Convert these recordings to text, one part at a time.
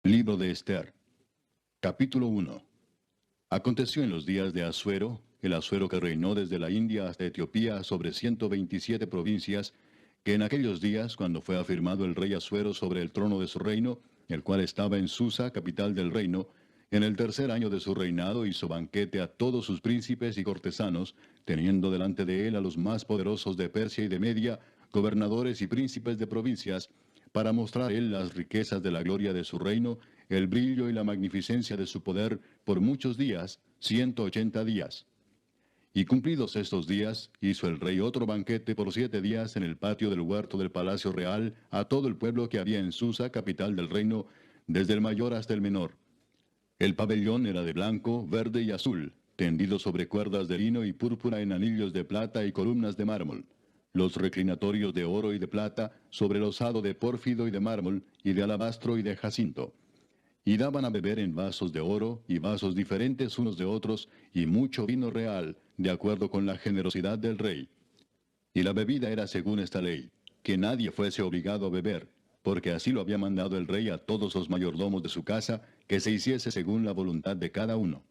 Libro de Ester. Capítulo 1. Aconteció en los días de Asuero, el Asuero que reinó desde la India hasta Etiopía sobre 127 provincias, que en aquellos días, cuando fue afirmado el rey Asuero sobre el trono de su reino, el cual estaba en Susa, capital del reino, en el tercer año de su reinado hizo banquete a todos sus príncipes y cortesanos, teniendo delante de él a los más poderosos de Persia y de Media, gobernadores y príncipes de provincias, para mostrar él las riquezas de la gloria de su reino, el brillo y la magnificencia de su poder por muchos días, 180 días. Y cumplidos estos días, hizo el rey otro banquete por 7 días en el patio del huerto del palacio real a todo el pueblo que había en Susa, capital del reino, desde el mayor hasta el menor. El pabellón era de blanco, verde y azul, tendido sobre cuerdas de lino y púrpura en anillos de plata y columnas de mármol. Los reclinatorios de oro y de plata, sobre losado de pórfido y de mármol, y de alabastro y de jacinto. Y daban a beber en vasos de oro, y vasos diferentes unos de otros, y mucho vino real, de acuerdo con la generosidad del rey. Y la bebida era según esta ley, que nadie fuese obligado a beber, porque así lo había mandado el rey a todos los mayordomos de su casa, que se hiciese según la voluntad de cada uno.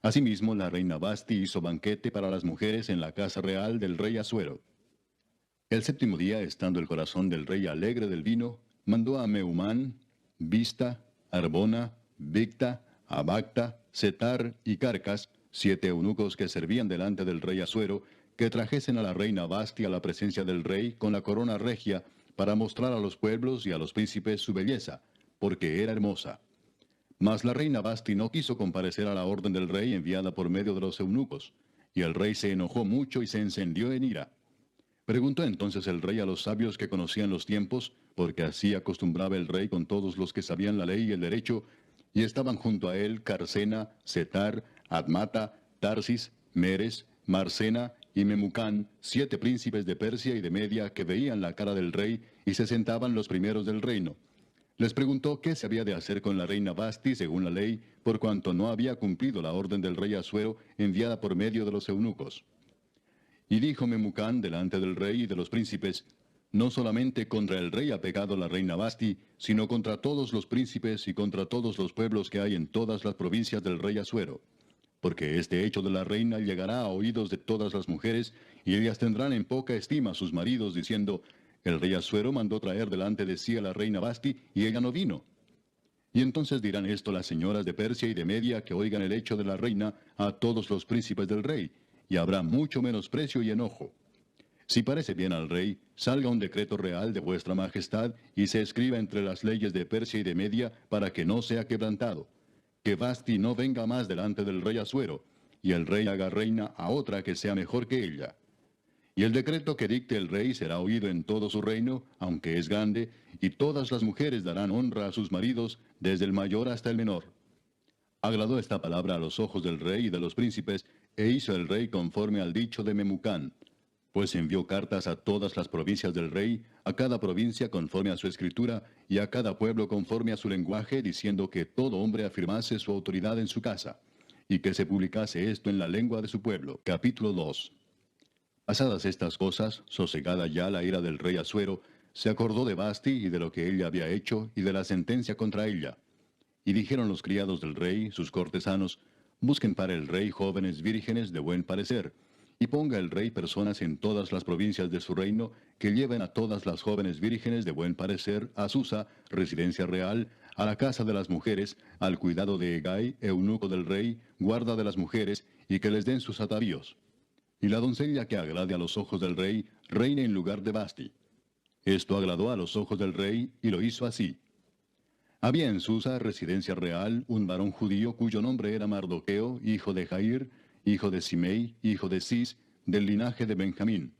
Asimismo, la reina Basti hizo banquete para las mujeres en la casa real del rey Asuero. El séptimo día, estando el corazón del rey alegre del vino, mandó a Meumán, Vista, Arbona, Bigta, Abacta, Setar y Carcas, 7 eunucos que servían delante del rey Asuero, que trajesen a la reina Basti a la presencia del rey con la corona regia, para mostrar a los pueblos y a los príncipes su belleza, porque era hermosa. Mas la reina Basti no quiso comparecer a la orden del rey enviada por medio de los eunucos, y el rey se enojó mucho y se encendió en ira. Preguntó entonces el rey a los sabios que conocían los tiempos, porque así acostumbraba el rey con todos los que sabían la ley y el derecho, y estaban junto a él Carsena, Setar, Admata, Tarsis, Meres, Marsena y Memucán, 7 príncipes de Persia y de Media que veían la cara del rey y se sentaban los primeros del reino. Les preguntó qué se había de hacer con la reina Basti según la ley, por cuanto no había cumplido la orden del rey Asuero enviada por medio de los eunucos. Y dijo Memucán delante del rey y de los príncipes, no solamente contra el rey ha pecado la reina Basti, sino contra todos los príncipes y contra todos los pueblos que hay en todas las provincias del rey Asuero. Porque este hecho de la reina llegará a oídos de todas las mujeres, y ellas tendrán en poca estima a sus maridos, diciendo, el rey Asuero mandó traer delante de sí a la reina Basti, y ella no vino. Y entonces dirán esto las señoras de Persia y de Media que oigan el hecho de la reina a todos los príncipes del rey, y habrá mucho menosprecio y enojo. Si parece bien al rey, salga un decreto real de vuestra majestad y se escriba entre las leyes de Persia y de Media para que no sea quebrantado. Que Basti no venga más delante del rey Asuero, y el rey haga reina a otra que sea mejor que ella. Y el decreto que dicte el rey será oído en todo su reino, aunque es grande, y todas las mujeres darán honra a sus maridos, desde el mayor hasta el menor. Agradó esta palabra a los ojos del rey y de los príncipes, e hizo el rey conforme al dicho de Memucán. Pues envió cartas a todas las provincias del rey, a cada provincia conforme a su escritura, y a cada pueblo conforme a su lenguaje, diciendo que todo hombre afirmase su autoridad en su casa, y que se publicase esto en la lengua de su pueblo. Capítulo 2. Pasadas estas cosas, sosegada ya la ira del rey Asuero, se acordó de Basti y de lo que ella había hecho, y de la sentencia contra ella. Y dijeron los criados del rey, sus cortesanos, busquen para el rey jóvenes vírgenes de buen parecer, y ponga el rey personas en todas las provincias de su reino, que lleven a todas las jóvenes vírgenes de buen parecer a Susa, residencia real, a la casa de las mujeres, al cuidado de Hegai, eunuco del rey, guarda de las mujeres, y que les den sus atavíos. Y la doncella que agrade a los ojos del rey, reine en lugar de Basti. Esto agradó a los ojos del rey, y lo hizo así. Había en Susa, residencia real, un varón judío cuyo nombre era Mardoqueo, hijo de Jair, hijo de Simei, hijo de Cis, del linaje de Benjamín,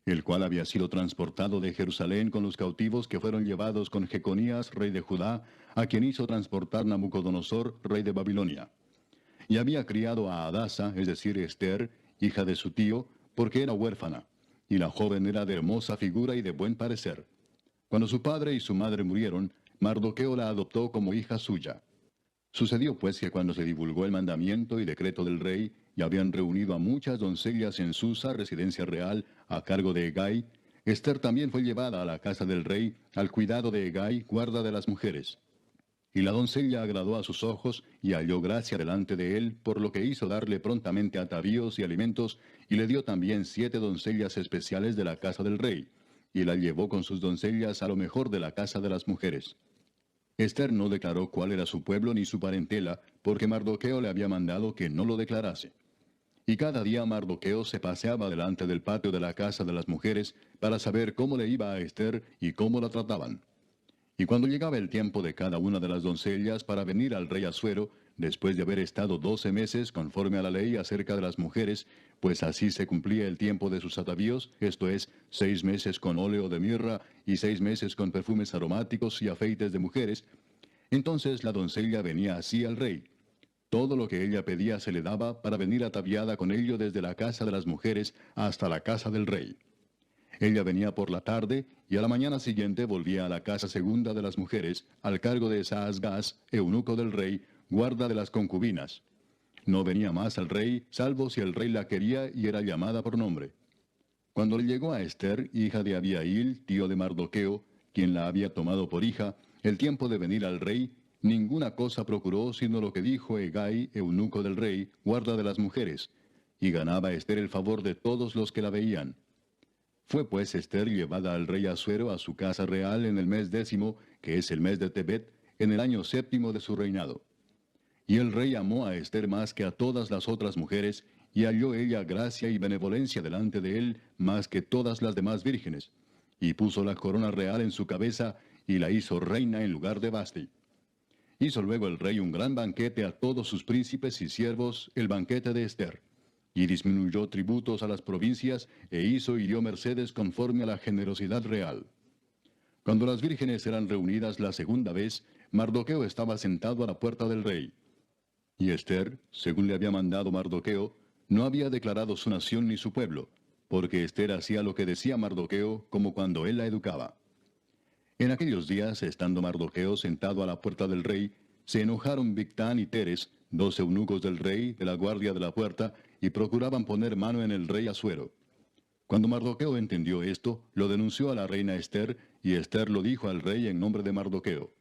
el cual había sido transportado de Jerusalén con los cautivos que fueron llevados con Jeconías, rey de Judá, a quien hizo transportar Nabucodonosor, rey de Babilonia. Y había criado a Adasa, es decir, Ester, hija de su tío, porque era huérfana, y la joven era de hermosa figura y de buen parecer. Cuando su padre y su madre murieron, Mardoqueo la adoptó como hija suya. Sucedió pues que cuando se divulgó el mandamiento y decreto del rey, y habían reunido a muchas doncellas en Susa, residencia real, a cargo de Hegai, Ester también fue llevada a la casa del rey, al cuidado de Hegai, guarda de las mujeres. Y la doncella agradó a sus ojos, y halló gracia delante de él, por lo que hizo darle prontamente atavíos y alimentos, y le dio también 7 doncellas especiales de la casa del rey, y la llevó con sus doncellas a lo mejor de la casa de las mujeres. Ester no declaró cuál era su pueblo ni su parentela, porque Mardoqueo le había mandado que no lo declarase. Y cada día Mardoqueo se paseaba delante del patio de la casa de las mujeres para saber cómo le iba a Ester y cómo la trataban. Y cuando llegaba el tiempo de cada una de las doncellas para venir al rey Asuero, después de haber estado 12 meses conforme a la ley acerca de las mujeres, pues así se cumplía el tiempo de sus atavíos, esto es, 6 meses con óleo de mirra y 6 meses con perfumes aromáticos y afeites de mujeres, entonces la doncella venía así al rey. Todo lo que ella pedía se le daba para venir ataviada con ello desde la casa de las mujeres hasta la casa del rey. Ella venía por la tarde, y a la mañana siguiente volvía a la casa segunda de las mujeres, al cargo de Saasgaz, eunuco del rey, guarda de las concubinas. No venía más al rey, salvo si el rey la quería y era llamada por nombre. Cuando le llegó a Ester, hija de Abiail, tío de Mardoqueo, quien la había tomado por hija, el tiempo de venir al rey, ninguna cosa procuró sino lo que dijo Hegai, eunuco del rey, guarda de las mujeres, y ganaba Ester el favor de todos los que la veían. Fue pues Ester llevada al rey Asuero a su casa real en el mes 10, que es el mes de Tebet, en el año 7 de su reinado. Y el rey amó a Ester más que a todas las otras mujeres, y halló ella gracia y benevolencia delante de él más que todas las demás vírgenes. Y puso la corona real en su cabeza, y la hizo reina en lugar de Vasti. Hizo luego el rey un gran banquete a todos sus príncipes y siervos, el banquete de Ester. Y disminuyó tributos a las provincias, e hizo y dio mercedes conforme a la generosidad real. Cuando las vírgenes eran reunidas la segunda vez, Mardoqueo estaba sentado a la puerta del rey. Y Ester, según le había mandado Mardoqueo, no había declarado su nación ni su pueblo, porque Ester hacía lo que decía Mardoqueo, como cuando él la educaba. En aquellos días, estando Mardoqueo sentado a la puerta del rey, se enojaron Bigtán y Teres, 2 eunucos del rey, de la guardia de la puerta, y procuraban poner mano en el rey Asuero. Cuando Mardoqueo entendió esto, lo denunció a la reina Ester, y Ester lo dijo al rey en nombre de Mardoqueo.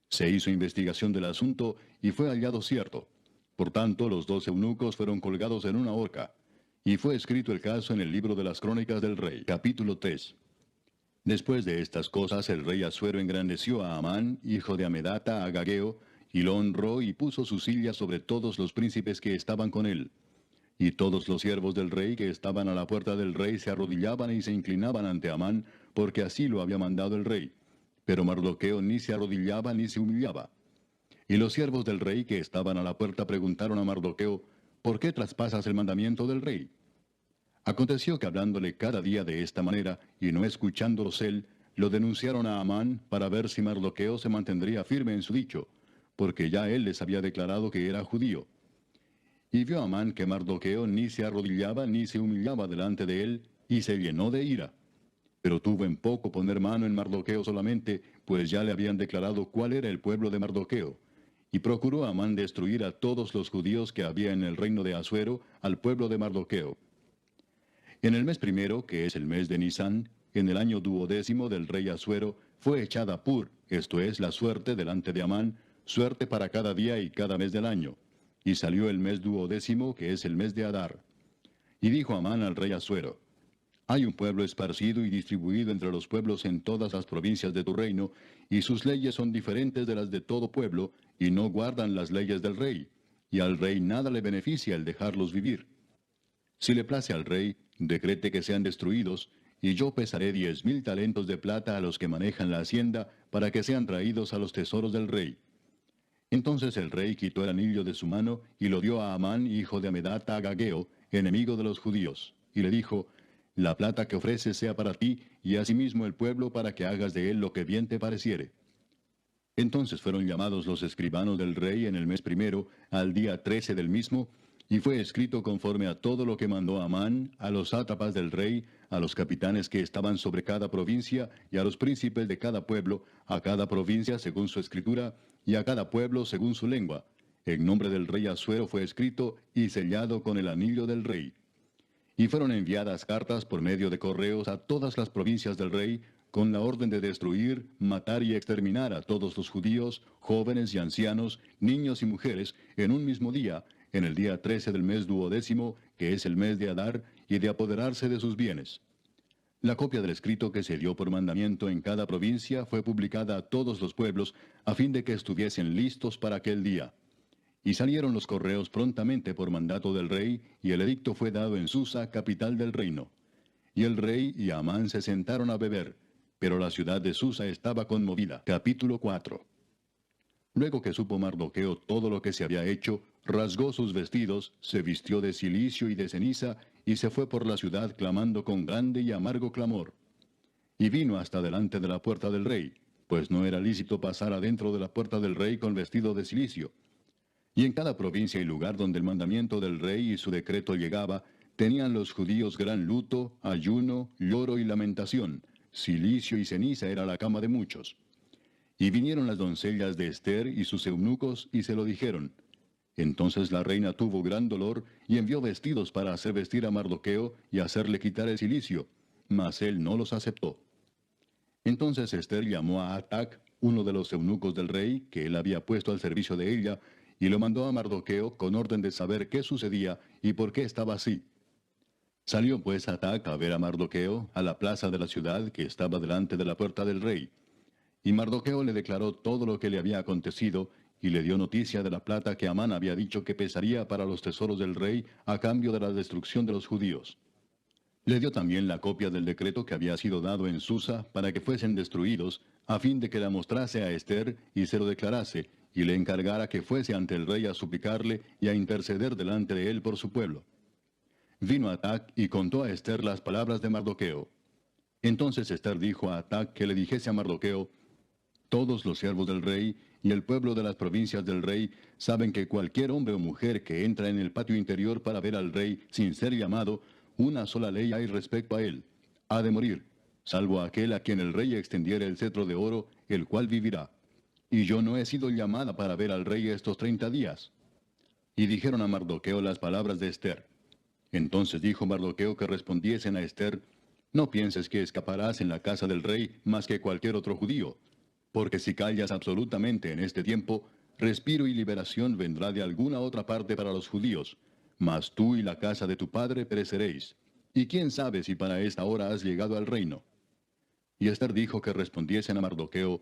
Se hizo investigación del asunto, y fue hallado cierto. Por tanto, los 2 eunucos fueron colgados en una horca. Y fue escrito el caso en el libro de las crónicas del rey. Capítulo 3. Después de estas cosas, el rey Asuero engrandeció a Amán, hijo de Amedata, Agageo, y lo honró y puso su silla sobre todos los príncipes que estaban con él. Y todos los siervos del rey que estaban a la puerta del rey se arrodillaban y se inclinaban ante Amán, porque así lo había mandado el rey. Pero Mardoqueo ni se arrodillaba ni se humillaba. Y los siervos del rey que estaban a la puerta preguntaron a Mardoqueo, ¿por qué traspasas el mandamiento del rey? Aconteció que hablándole cada día de esta manera, y no escuchándolos él, lo denunciaron a Amán para ver si Mardoqueo se mantendría firme en su dicho, porque ya él les había declarado que era judío. Y vio Amán que Mardoqueo ni se arrodillaba ni se humillaba delante de él, y se llenó de ira. Pero tuvo en poco poner mano en Mardoqueo solamente, pues ya le habían declarado cuál era el pueblo de Mardoqueo. Y procuró Amán destruir a todos los judíos que había en el reino de Asuero, al pueblo de Mardoqueo. En el mes primero, que es el mes de Nisán, en el año 12 del rey Asuero, fue echada Pur, esto es, la suerte delante de Amán, suerte para cada día y cada mes del año. Y salió el mes 12, que es el mes de Adar. Y dijo Amán al rey Asuero, hay un pueblo esparcido y distribuido entre los pueblos en todas las provincias de tu reino, y sus leyes son diferentes de las de todo pueblo, y no guardan las leyes del rey, y al rey nada le beneficia el dejarlos vivir. Si le place al rey, decrete que sean destruidos, y yo pesaré 10,000 talentos de plata a los que manejan la hacienda, para que sean traídos a los tesoros del rey. Entonces el rey quitó el anillo de su mano, y lo dio a Amán, hijo de Amedata, Agageo, enemigo de los judíos, y le dijo, la plata que ofreces sea para ti, y asimismo el pueblo para que hagas de él lo que bien te pareciere. Entonces fueron llamados los escribanos del rey en el mes primero, al día 13 del mismo, y fue escrito conforme a todo lo que mandó Amán, a los sátrapas del rey, a los capitanes que estaban sobre cada provincia, y a los príncipes de cada pueblo, a cada provincia según su escritura, y a cada pueblo según su lengua. En nombre del rey Asuero fue escrito y sellado con el anillo del rey. Y fueron enviadas cartas por medio de correos a todas las provincias del rey, con la orden de destruir, matar y exterminar a todos los judíos, jóvenes y ancianos, niños y mujeres, en un mismo día, en el día 13 del mes duodécimo, que es el mes de Adar, y de apoderarse de sus bienes. La copia del escrito que se dio por mandamiento en cada provincia fue publicada a todos los pueblos, a fin de que estuviesen listos para aquel día. Y salieron los correos prontamente por mandato del rey, y el edicto fue dado en Susa, capital del reino. Y el rey y Amán se sentaron a beber, pero la ciudad de Susa estaba conmovida. Capítulo 4. Luego que supo Mardoqueo todo lo que se había hecho, rasgó sus vestidos, se vistió de cilicio y de ceniza, y se fue por la ciudad clamando con grande y amargo clamor. Y vino hasta delante de la puerta del rey, pues no era lícito pasar adentro de la puerta del rey con vestido de cilicio. Y en cada provincia y lugar donde el mandamiento del rey y su decreto llegaba, tenían los judíos gran luto, ayuno, lloro y lamentación. Cilicio y ceniza era la cama de muchos. Y vinieron las doncellas de Ester y sus eunucos, y se lo dijeron. Entonces la reina tuvo gran dolor, y envió vestidos para hacer vestir a Mardoqueo, y hacerle quitar el cilicio, mas él no los aceptó. Entonces Ester llamó a Atac, uno de los eunucos del rey, que él había puesto al servicio de ella, y lo mandó a Mardoqueo con orden de saber qué sucedía y por qué estaba así. Salió pues Atac a ver a Mardoqueo a la plaza de la ciudad que estaba delante de la puerta del rey. Y Mardoqueo le declaró todo lo que le había acontecido, y le dio noticia de la plata que Amán había dicho que pesaría para los tesoros del rey a cambio de la destrucción de los judíos. Le dio también la copia del decreto que había sido dado en Susa para que fuesen destruidos, a fin de que la mostrase a Ester y se lo declarase, y le encargara que fuese ante el rey a suplicarle y a interceder delante de él por su pueblo. Vino Atac y contó a Ester las palabras de Mardoqueo. Entonces Ester dijo a Atac que le dijese a Mardoqueo: todos los siervos del rey y el pueblo de las provincias del rey saben que cualquier hombre o mujer que entra en el patio interior para ver al rey sin ser llamado, una sola ley hay respecto a él: ha de morir, salvo aquel a quien el rey extendiere el cetro de oro, el cual vivirá. Y yo no he sido llamada para ver al rey estos 30 días. Y dijeron a Mardoqueo las palabras de Ester. Entonces dijo Mardoqueo que respondiesen a Ester: no pienses que escaparás en la casa del rey más que cualquier otro judío, porque si callas absolutamente en este tiempo, respiro y liberación vendrá de alguna otra parte para los judíos, mas tú y la casa de tu padre pereceréis. Y quién sabe si para esta hora has llegado al reino. Y Ester dijo que respondiesen a Mardoqueo: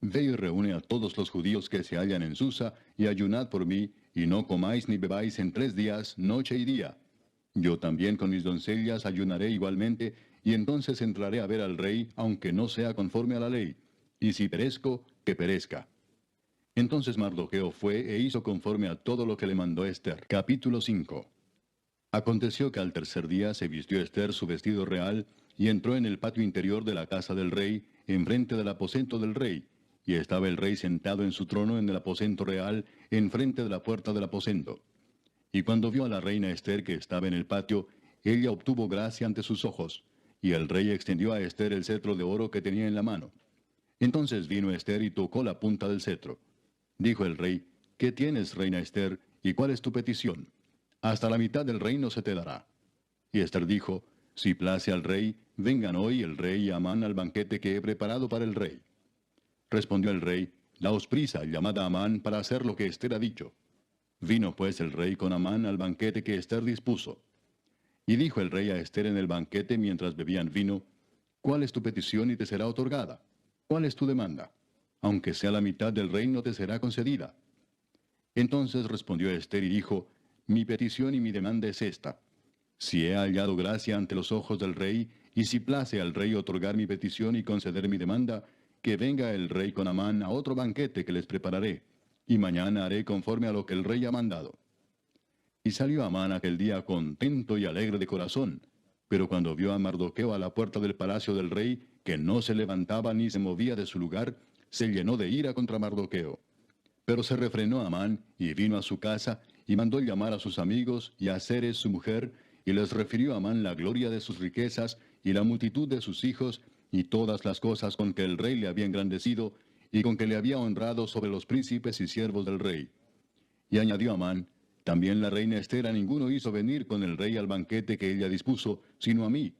ve y reúne a todos los judíos que se hallan en Susa, y ayunad por mí, y no comáis ni bebáis en 3 días, noche y día. Yo también con mis doncellas ayunaré igualmente, y entonces entraré a ver al rey, aunque no sea conforme a la ley. Y si perezco, que perezca. Entonces Mardoqueo fue e hizo conforme a todo lo que le mandó Ester. Capítulo 5. Aconteció que al tercer día se vistió Ester su vestido real, y entró en el patio interior de la casa del rey, enfrente del aposento del rey, y estaba el rey sentado en su trono en el aposento real, enfrente de la puerta del aposento. Y cuando vio a la reina Ester que estaba en el patio, ella obtuvo gracia ante sus ojos, y el rey extendió a Ester el cetro de oro que tenía en la mano. Entonces vino Ester y tocó la punta del cetro. Dijo el rey: ¿qué tienes, reina Ester, y cuál es tu petición? Hasta la mitad del reino se te dará. Y Ester dijo: si place al rey, vengan hoy el rey y Amán al banquete que he preparado para el rey. Respondió el rey: daos prisa, llamad a Amán para hacer lo que Ester ha dicho. Vino pues el rey con Amán al banquete que Ester dispuso. Y dijo el rey a Ester en el banquete mientras bebían vino: ¿cuál es tu petición y te será otorgada? ¿Cuál es tu demanda? Aunque sea la mitad del reino te será concedida. Entonces respondió Ester y dijo: mi petición y mi demanda es esta: si he hallado gracia ante los ojos del rey, y si place al rey otorgar mi petición y conceder mi demanda, que venga el rey con Amán a otro banquete que les prepararé, y mañana haré conforme a lo que el rey ha mandado. Y salió Amán aquel día contento y alegre de corazón, pero cuando vio a Mardoqueo a la puerta del palacio del rey, que no se levantaba ni se movía de su lugar, se llenó de ira contra Mardoqueo. Pero se refrenó Amán, y vino a su casa, y mandó llamar a sus amigos y a Zeres su mujer, y les refirió a Amán la gloria de sus riquezas, y la multitud de sus hijos, y todas las cosas con que el rey le había engrandecido, y con que le había honrado sobre los príncipes y siervos del rey. Y añadió Amán: también la reina Ester a ninguno hizo venir con el rey al banquete que ella dispuso, sino a mí.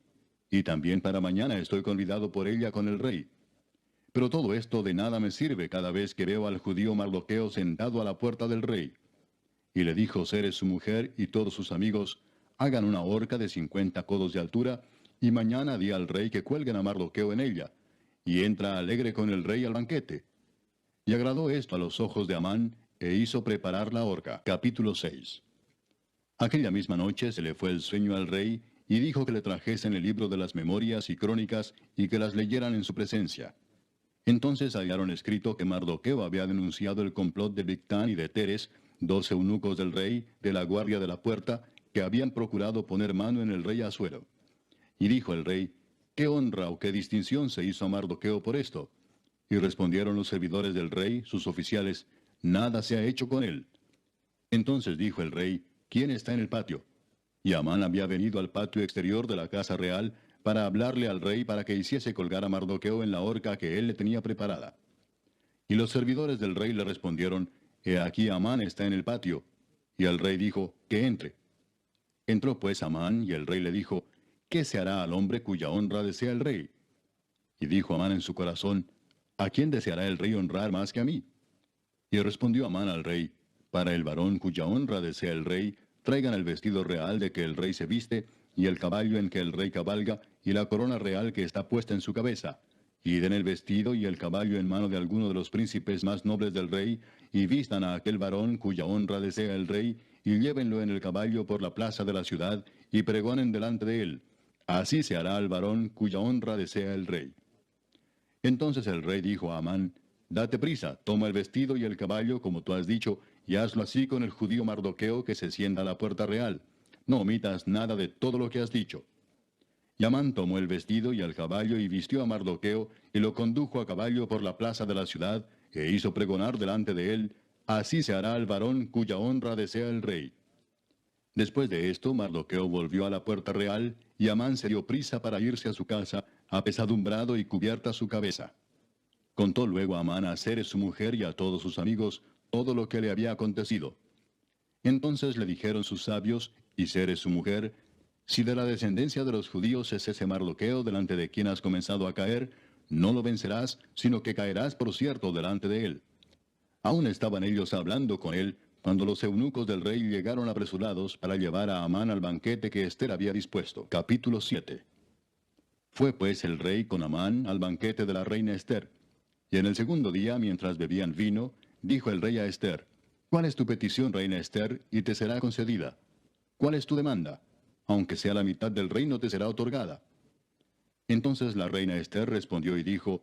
y también para mañana estoy convidado por ella con el rey. Pero todo esto de nada me sirve cada vez que veo al judío Mardoqueo sentado a la puerta del rey. Y le dijo Zeres su mujer y todos sus amigos, hagan una horca de 50 codos de altura, y mañana di al rey que cuelguen a Mardoqueo en ella, y entra alegre con el rey al banquete. Y agradó esto a los ojos de Amán, e hizo preparar la horca. Capítulo 6. Aquella misma noche se le fue el sueño al rey, y dijo que le trajesen el libro de las memorias y crónicas, y que las leyeran en su presencia. Entonces hallaron escrito que Mardoqueo había denunciado el complot de Bigtán y de Teres, 2 eunucos del rey, de la guardia de la puerta, que habían procurado poner mano en el rey Asuero. Y dijo el rey, ¿qué honra o qué distinción se hizo a Mardoqueo por esto? Y respondieron los servidores del rey, sus oficiales, nada se ha hecho con él. Entonces dijo el rey, ¿quién está en el patio? Y Amán había venido al patio exterior de la casa real para hablarle al rey para que hiciese colgar a Mardoqueo en la horca que él le tenía preparada. Y los servidores del rey le respondieron, He aquí Amán está en el patio. Y el rey dijo, que entre. Entró pues Amán, y el rey le dijo, ¿qué se hará al hombre cuya honra desea el rey? Y dijo Amán en su corazón, ¿a quién deseará el rey honrar más que a mí? Y respondió Amán al rey, para el varón cuya honra desea el rey, traigan el vestido real de que el rey se viste, y el caballo en que el rey cabalga, y la corona real que está puesta en su cabeza. Y den el vestido y el caballo en mano de alguno de los príncipes más nobles del rey, y vistan a aquel varón cuya honra desea el rey, y llévenlo en el caballo por la plaza de la ciudad, y pregonen delante de él. Así se hará al varón cuya honra desea el rey. Entonces el rey dijo a Amán, Date prisa, toma el vestido y el caballo, como tú has dicho, y hazlo así con el judío Mardoqueo que se sienta a la puerta real. No omitas nada de todo lo que has dicho. Y Amán tomó el vestido y el caballo y vistió a Mardoqueo, y lo condujo a caballo por la plaza de la ciudad, e hizo pregonar delante de él, Así se hará al varón cuya honra desea el rey. Después de esto, Mardoqueo volvió a la puerta real, y Amán se dio prisa para irse a su casa, apesadumbrado y cubierta su cabeza. Contó luego Amán a Zeres su mujer y a todos sus amigos todo lo que le había acontecido. Entonces le dijeron sus sabios, y Zeres su mujer, Si de la descendencia de los judíos es ese Mardoqueo delante de quien has comenzado a caer, no lo vencerás, sino que caerás por cierto delante de él. Aún estaban ellos hablando con él, cuando los eunucos del rey llegaron apresurados para llevar a Amán al banquete que Ester había dispuesto. Capítulo 7. Fue pues el rey con Amán al banquete de la reina Ester. Y en el segundo día, mientras bebían vino, dijo el rey a Ester, ¿Cuál es tu petición, reina Ester, y te será concedida? ¿Cuál es tu demanda? Aunque sea la mitad del reino, te será otorgada. Entonces la reina Ester respondió y dijo,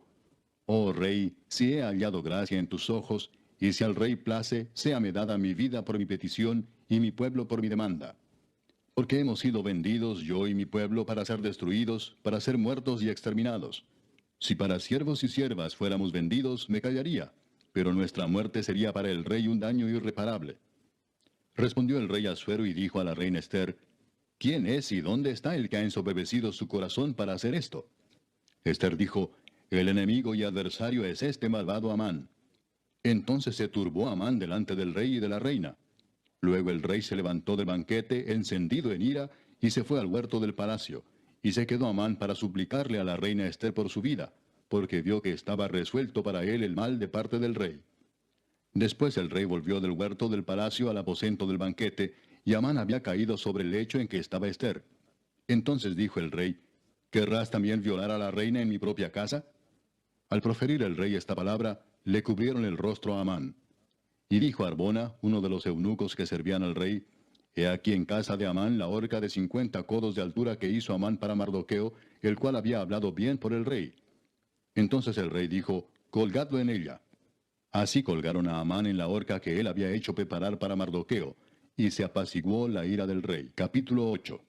Oh rey, si he hallado gracia en tus ojos, y si al rey place, séame dada mi vida por mi petición, y mi pueblo por mi demanda. Porque hemos sido vendidos, yo y mi pueblo, para ser destruidos, para ser muertos y exterminados. Si para siervos y siervas fuéramos vendidos, me callaría, pero nuestra muerte sería para el rey un daño irreparable. Respondió el rey Asuero y dijo a la reina Ester, ¿Quién es y dónde está el que ha ensoberbecido su corazón para hacer esto? Ester dijo, El enemigo y adversario es este malvado Amán. Entonces se turbó Amán delante del rey y de la reina. Luego el rey se levantó del banquete, encendido en ira, y se fue al huerto del palacio. Y se quedó Amán para suplicarle a la reina Ester por su vida, porque vio que estaba resuelto para él el mal de parte del rey. Después el rey volvió del huerto del palacio al aposento del banquete, y Amán había caído sobre el lecho en que estaba Ester. Entonces dijo el rey, ¿Querrás también violar a la reina en mi propia casa? Al proferir el rey esta palabra, le cubrieron el rostro a Amán. Y dijo Arbona, uno de los eunucos que servían al rey, He aquí en casa de Amán la horca de 50 codos de altura que hizo Amán para Mardoqueo, el cual había hablado bien por el rey. Entonces el rey dijo, Colgadlo en ella. Así colgaron a Amán en la horca que él había hecho preparar para Mardoqueo, y se apaciguó la ira del rey. Capítulo 8.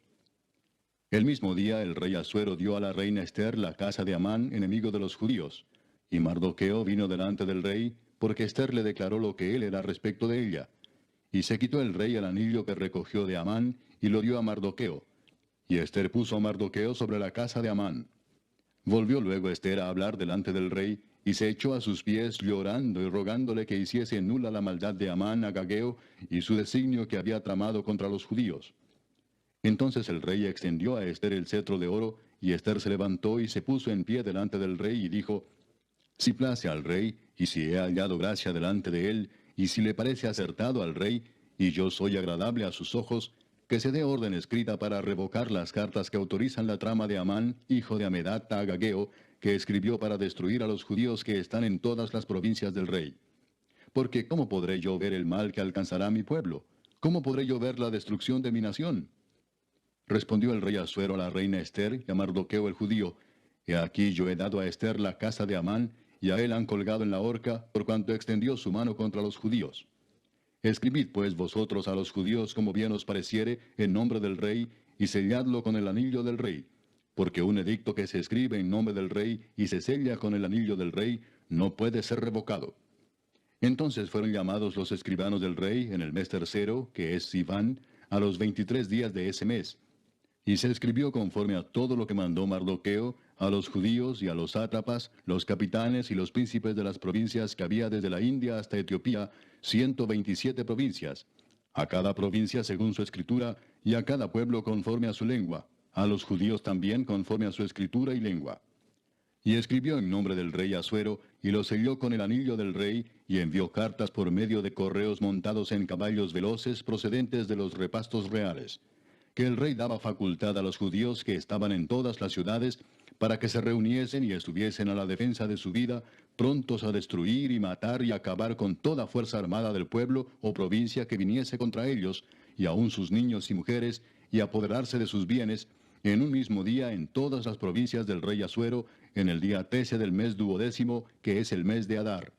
El mismo día el rey Asuero dio a la reina Ester la casa de Amán, enemigo de los judíos. Y Mardoqueo vino delante del rey, porque Ester le declaró lo que él era respecto de ella. Y se quitó el rey el anillo que recogió de Amán, y lo dio a Mardoqueo. Y Ester puso a Mardoqueo sobre la casa de Amán. Volvió luego Ester a hablar delante del rey, y se echó a sus pies llorando y rogándole que hiciese nula la maldad de Amán agageo y su designio que había tramado contra los judíos. Entonces el rey extendió a Ester el cetro de oro, y Ester se levantó y se puso en pie delante del rey y dijo, si place al rey, y si he hallado gracia delante de él, y si le parece acertado al rey, y yo soy agradable a sus ojos, que se dé orden escrita para revocar las cartas que autorizan la trama de Amán, hijo de Amedata Agageo, que escribió para destruir a los judíos que están en todas las provincias del rey. Porque ¿cómo podré yo ver el mal que alcanzará a mi pueblo? ¿Cómo podré yo ver la destrucción de mi nación? Respondió el rey Asuero a la reina Ester y a Mardoqueo el judío, He aquí yo he dado a Ester la casa de Amán, y a él han colgado en la horca, por cuanto extendió su mano contra los judíos. Escribid pues vosotros a los judíos como bien os pareciere, en nombre del rey, y selladlo con el anillo del rey. Porque un edicto que se escribe en nombre del rey y se sella con el anillo del rey, no puede ser revocado. Entonces fueron llamados los escribanos del rey en el mes tercero, que es Sivan, a los 23 días de ese mes. Y se escribió conforme a todo lo que mandó Mardoqueo, a los judíos y a los sátrapas, los capitanes y los príncipes de las provincias que había desde la India hasta Etiopía, 127 provincias, a cada provincia según su escritura, y a cada pueblo conforme a su lengua, a los judíos también conforme a su escritura y lengua. Y escribió en nombre del rey Asuero, y lo selló con el anillo del rey, y envió cartas por medio de correos montados en caballos veloces procedentes de los repastos reales, que el rey daba facultad a los judíos que estaban en todas las ciudades, para que se reuniesen y estuviesen a la defensa de su vida, prontos a destruir y matar y acabar con toda fuerza armada del pueblo o provincia que viniese contra ellos, y aun sus niños y mujeres, y apoderarse de sus bienes, en un mismo día en todas las provincias del rey Asuero, en el día 13 del mes 12º, que es el mes de Adar.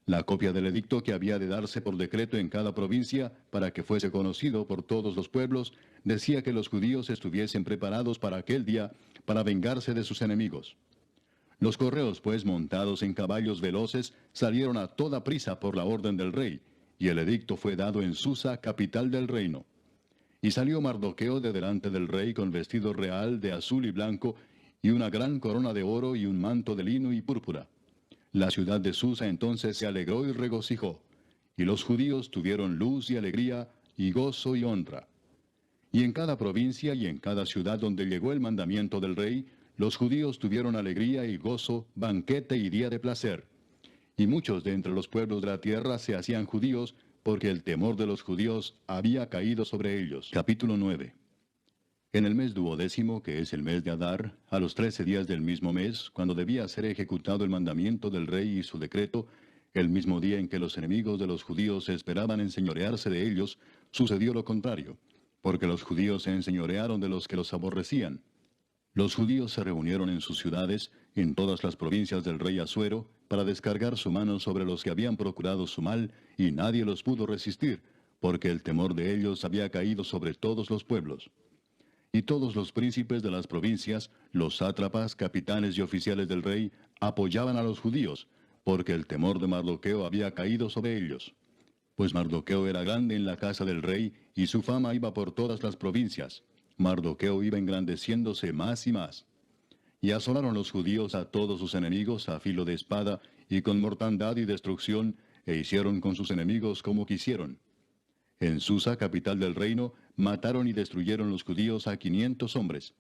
La copia del edicto que había de darse por decreto en cada provincia, para que fuese conocido por todos los pueblos, decía que los judíos estuviesen preparados para aquel día, para vengarse de sus enemigos. Los correos, pues, montados en caballos veloces, salieron a toda prisa por la orden del rey, y el edicto fue dado en Susa, capital del reino. Y salió Mardoqueo de delante del rey con vestido real de azul y blanco, y una gran corona de oro y un manto de lino y púrpura. La ciudad de Susa entonces se alegró y regocijó, y los judíos tuvieron luz y alegría, y gozo y honra. Y en cada provincia y en cada ciudad donde llegó el mandamiento del rey, los judíos tuvieron alegría y gozo, banquete y día de placer. Y muchos de entre los pueblos de la tierra se hacían judíos, porque el temor de los judíos había caído sobre ellos. Capítulo 9. En el mes 12º, que es el mes de Adar, a los 13 días del mismo mes, cuando debía ser ejecutado el mandamiento del rey y su decreto, el mismo día en que los enemigos de los judíos esperaban enseñorearse de ellos, sucedió lo contrario, porque los judíos se enseñorearon de los que los aborrecían. Los judíos se reunieron en sus ciudades, en todas las provincias del rey Asuero, para descargar su mano sobre los que habían procurado su mal, y nadie los pudo resistir, porque el temor de ellos había caído sobre todos los pueblos. Y todos los príncipes de las provincias, los sátrapas, capitanes y oficiales del rey, apoyaban a los judíos, porque el temor de Mardoqueo había caído sobre ellos. Pues Mardoqueo era grande en la casa del rey, y su fama iba por todas las provincias. Mardoqueo iba engrandeciéndose más y más. Y asolaron los judíos a todos sus enemigos a filo de espada, y con mortandad y destrucción, e hicieron con sus enemigos como quisieron. En Susa, capital del reino, mataron y destruyeron los judíos a 500 hombres.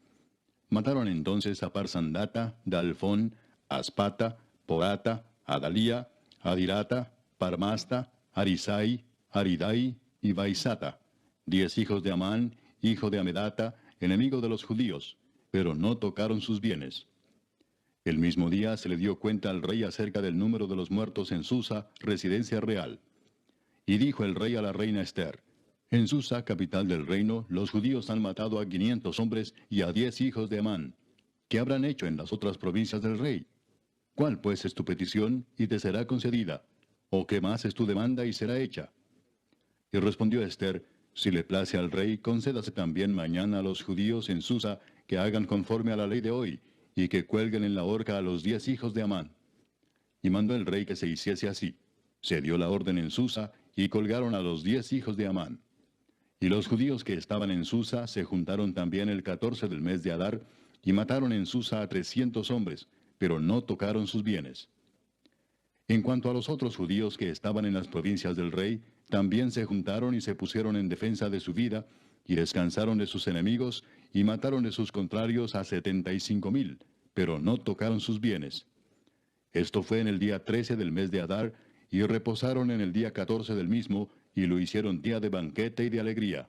Mataron entonces a Parsandata, Dalfón, Aspata, Porata, Adalía, Adirata, Parmasta, Arisai, Aridai y Baisata, 10 hijos de Amán, hijo de Amedata, enemigo de los judíos, pero no tocaron sus bienes. El mismo día se le dio cuenta al rey acerca del número de los muertos en Susa, residencia real. Y dijo el rey a la reina Ester, en Susa, capital del reino, los judíos han matado a 500 hombres y a 10 hijos de Amán. ¿Qué habrán hecho en las otras provincias del rey? ¿Cuál pues es tu petición y te será concedida? ¿O qué más es tu demanda y será hecha? Y respondió Ester, si le place al rey, concédase también mañana a los judíos en Susa que hagan conforme a la ley de hoy, y que cuelguen en la horca a los 10 hijos de Amán. Y mandó el rey que se hiciese así. Se dio la orden en Susa, y colgaron a los 10 hijos de Amán. Y los judíos que estaban en Susa se juntaron también el 14 del mes de Adar, y mataron en Susa a 300 hombres, pero no tocaron sus bienes. En cuanto a los otros judíos que estaban en las provincias del rey, también se juntaron y se pusieron en defensa de su vida, y descansaron de sus enemigos, y mataron de sus contrarios a 75,000, pero no tocaron sus bienes. Esto fue en el día 13 del mes de Adar, y reposaron en el día 14 del mismo, y lo hicieron día de banquete y de alegría.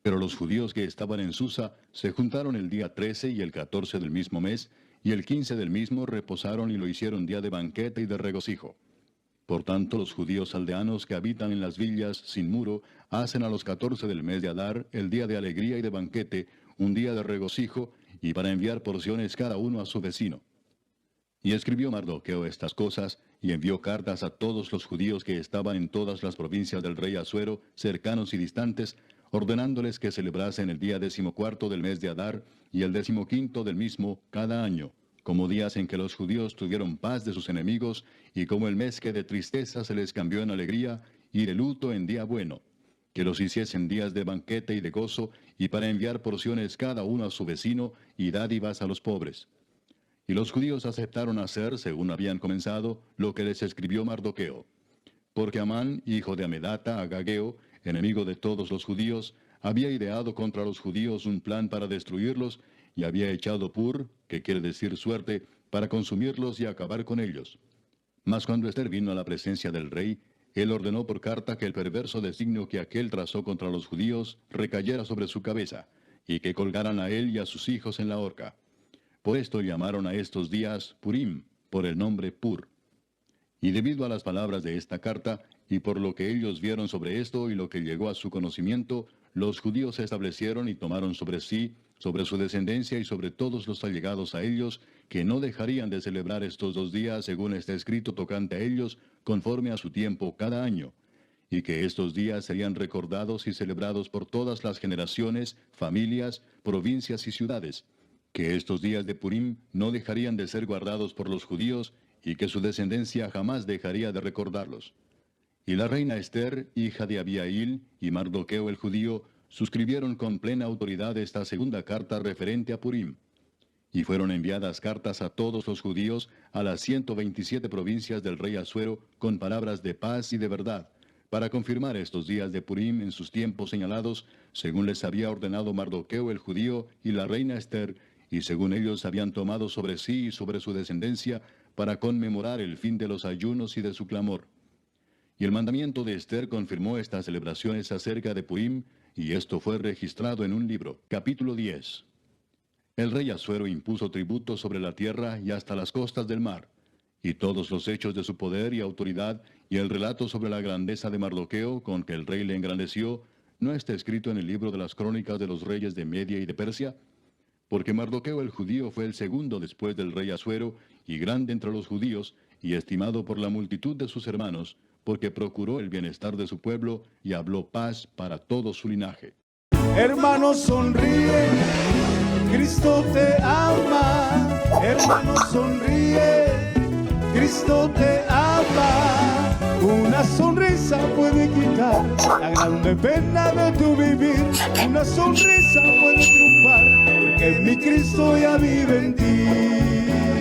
Pero los judíos que estaban en Susa se juntaron el día 13 y el 14 del mismo mes, y el 15 del mismo reposaron y lo hicieron día de banquete y de regocijo. Por tanto, los judíos aldeanos que habitan en las villas sin muro hacen a los 14 del mes de Adar el día de alegría y de banquete, un día de regocijo, y para enviar porciones cada uno a su vecino. Y escribió Mardoqueo estas cosas, y envió cartas a todos los judíos que estaban en todas las provincias del rey Asuero, cercanos y distantes, ordenándoles que celebrasen el día 14 del mes de Adar y el 15 del mismo cada año, como días en que los judíos tuvieron paz de sus enemigos, y como el mes que de tristeza se les cambió en alegría, y de luto en día bueno, que los hiciesen días de banquete y de gozo, y para enviar porciones cada uno a su vecino, y dádivas a los pobres. Y los judíos aceptaron hacer, según habían comenzado, lo que les escribió Mardoqueo. Porque Amán, hijo de Amedata, agageo, enemigo de todos los judíos, había ideado contra los judíos un plan para destruirlos, y había echado pur, que quiere decir suerte, para consumirlos y acabar con ellos. Mas cuando Ester vino a la presencia del rey, él ordenó por carta que el perverso designio que aquél trazó contra los judíos recayera sobre su cabeza, y que colgaran a él y a sus hijos en la horca. Por esto llamaron a estos días Purim, por el nombre Pur. Y debido a las palabras de esta carta, y por lo que ellos vieron sobre esto y lo que llegó a su conocimiento, los judíos se establecieron y tomaron sobre sí, sobre su descendencia y sobre todos los allegados a ellos, que no dejarían de celebrar estos 2 días según está escrito tocante a ellos, conforme a su tiempo cada año, y que estos días serían recordados y celebrados por todas las generaciones, familias, provincias y ciudades, que estos días de Purim no dejarían de ser guardados por los judíos, y que su descendencia jamás dejaría de recordarlos. Y la reina Ester, hija de Abihail, y Mardoqueo el judío, suscribieron con plena autoridad esta segunda carta referente a Purim. Y fueron enviadas cartas a todos los judíos, a las 127 provincias del rey Asuero, con palabras de paz y de verdad, para confirmar estos días de Purim en sus tiempos señalados, según les había ordenado Mardoqueo el judío y la reina Ester, y según ellos habían tomado sobre sí y sobre su descendencia, para conmemorar el fin de los ayunos y de su clamor. Y el mandamiento de Ester confirmó estas celebraciones acerca de Purim, y esto fue registrado en un libro. Capítulo 10. El rey Asuero impuso tributo sobre la tierra y hasta las costas del mar, y todos los hechos de su poder y autoridad, y el relato sobre la grandeza de Mardoqueo, con que el rey le engrandeció, ¿no está escrito en el libro de las crónicas de los reyes de Media y de Persia? Porque Mardoqueo el judío fue el segundo después del rey Asuero, y grande entre los judíos, y estimado por la multitud de sus hermanos, porque procuró el bienestar de su pueblo, y habló paz para todo su linaje. Hermano, sonríe, Cristo te ama. Hermano, sonríe, Cristo te ama. Una sonrisa puede quitar la grande pena de tu vivir. Una sonrisa puede triunfar, porque mi Cristo ya vive en ti.